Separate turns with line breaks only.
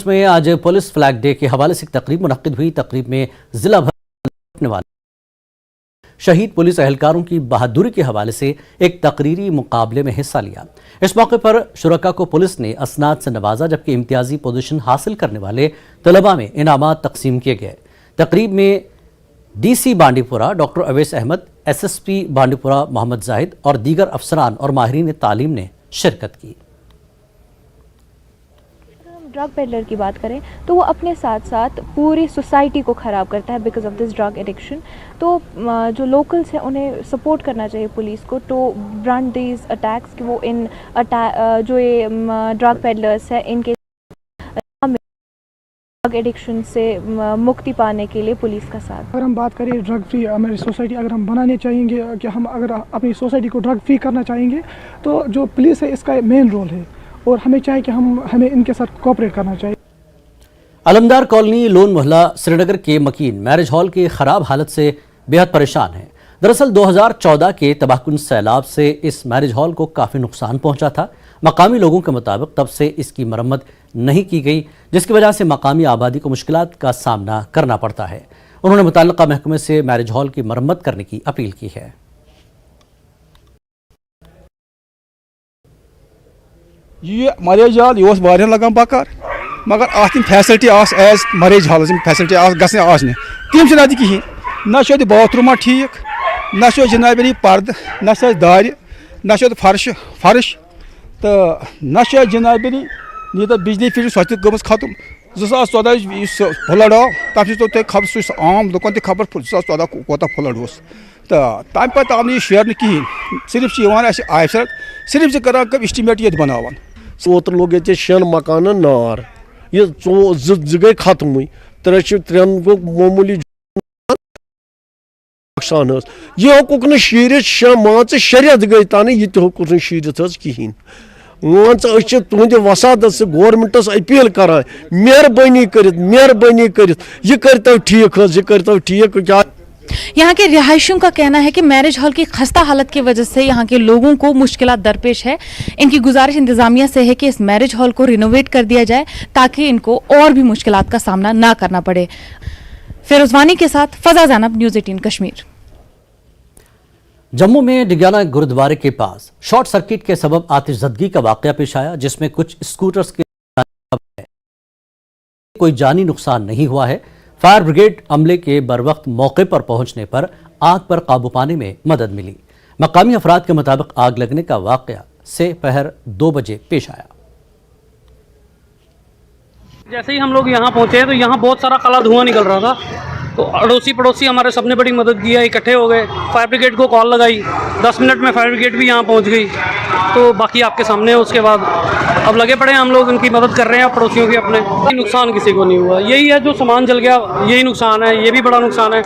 पहुंच में आज पुलिस फ्लैग डे के हवाले से एक तकरीब मुनक्किद हुई। तकरीब में जिला भर में वाले शहीद पुलिस एहलकारों की बहादुरी के हवाले से एक तकरीरी मुकाबले में हिस्सा लिया। इस मौके पर शुरका को पुलिस ने असनाद से नवाजा, जबकि इम्तियाजी पोजीशन हासिल करने वाले तलबा में इनामात तकसीम किए गए। तकरीब में DC Bandipora doctor Awais Ahmad, SSP Bandipora Mohammad Zahid और दीगर अफसरान और माहिरीन तालीम ने शिरकत की।
ड्रग पेडलर की बात करें तो वो अपने साथ साथ पूरी सोसाइटी को ख़राब करता है because of this drug addiction. तो जो लोकल्स हैं उन्हें सपोर्ट करना चाहिए पुलिस को टू ब्रंट दीज अटैक्स कि वो इन जो ये ड्रग पेडलर्स हैं इनके ड्रग एडिक्शन से मुक्ति पाने के लिए पुलिस का साथ।
अगर हम बात करें ड्रग फ्री हमारी सोसाइटी अगर हम बनाने चाहेंगे कि हम अगर अपनी सोसाइटी को ड्रग फ्री करना चाहेंगे तो जो पुलिस है इसका मेन रोल है और हमें चाहिए कि हमें इनके साथ कोऑपरेट करना चाहिए।
अलमदार कॉलोनी लोन मोहल्ला श्रीनगर के मकीन मैरिज हॉल की खराब हालत से बेहद परेशान है। दरअसल 2014 के तबाहकुन सैलाब से इस मैरिज हॉल को काफ़ी नुकसान पहुंचा था। मकामी लोगों के मुताबिक तब से इसकी मरम्मत नहीं की गई, जिसकी वजह से मकामी आबादी को मुश्किलात का सामना करना पड़ता है। उन्होंने मुतल्लिका महकमे से मैरिज हॉल की मरम्मत करने की अपील की है।
ये मैरिज हॉल यह वारियां लगान बकार मगर अत facility as marriage hall facility गसन तम ना कहें ना बाथरूम ठीक ना जनाबी पर्द ना दार ना फर्श तो ना जनाबी नी तो बिजली फिर सो गम खत्म 2014 फ्लड आव तब खबर सह आम लुकन तक खबर 2014 कोता फ्लड तो तम पे आव न शेर कहें सिर्फ आफसर सिर्फ कर एस्टिमेट ये बनावान
ओतर लोग ये 6 मकान नार ये गई खत्म 3 गो मामूली नुकसान यह होकुक न शीरित मान शरियत गई तान यह होकुक न शीरित कहें मान तुंद वसादत से गवर्नमेंटस अपील करान मेहरबानी कर यह करतो ठीक यह करतो ठीक क्या।
यहाँ के रिहायशियों का कहना है कि मैरिज हॉल की खस्ता हालत की वजह से यहाँ के लोगों को मुश्किलात दरपेश है। इनकी गुजारिश इंतजामिया से है कि इस मैरिज हॉल को रिनोवेट कर दिया जाए ताकि इनको और भी मुश्किलात का सामना ना करना पड़े। फिरोजवानी के साथ फजा ज़ैनब, न्यूज़ 18 कश्मीर।
जम्मू में डिग्याना गुरुद्वारे के पास शॉर्ट सर्किट के सबब आतिशज़दगी का वाकया पेश आया, जिसमें कुछ स्कूटर्स के कोई जानी नुकसान नहीं हुआ है। फायर ब्रिगेड अमले के बरवक्त मौके पर पहुंचने पर आग पर काबू पाने में मदद मिली। मकामी अफराद के मुताबिक आग लगने का वाकया से पहर 2 बजे पेश आया।
जैसे ही हम लोग यहाँ पहुँचे तो यहाँ बहुत सारा काला धुआं निकल रहा था, तो अड़ोसी पड़ोसी हमारे सबने बड़ी मदद की है, इकट्ठे हो गए, फायर ब्रिगेड को कॉल लगाई, 10 मिनट में फायर ब्रिगेड भी यहाँ पहुँच गई। तो बाकी आपके सामने है। उसके बाद अब लगे पड़े हम लोग उनकी मदद कर रहे हैं, पड़ोसियों की अपने। नुकसान किसी को नहीं हुआ, यही है जो सामान जल गया यही नुकसान है, ये भी बड़ा नुकसान है।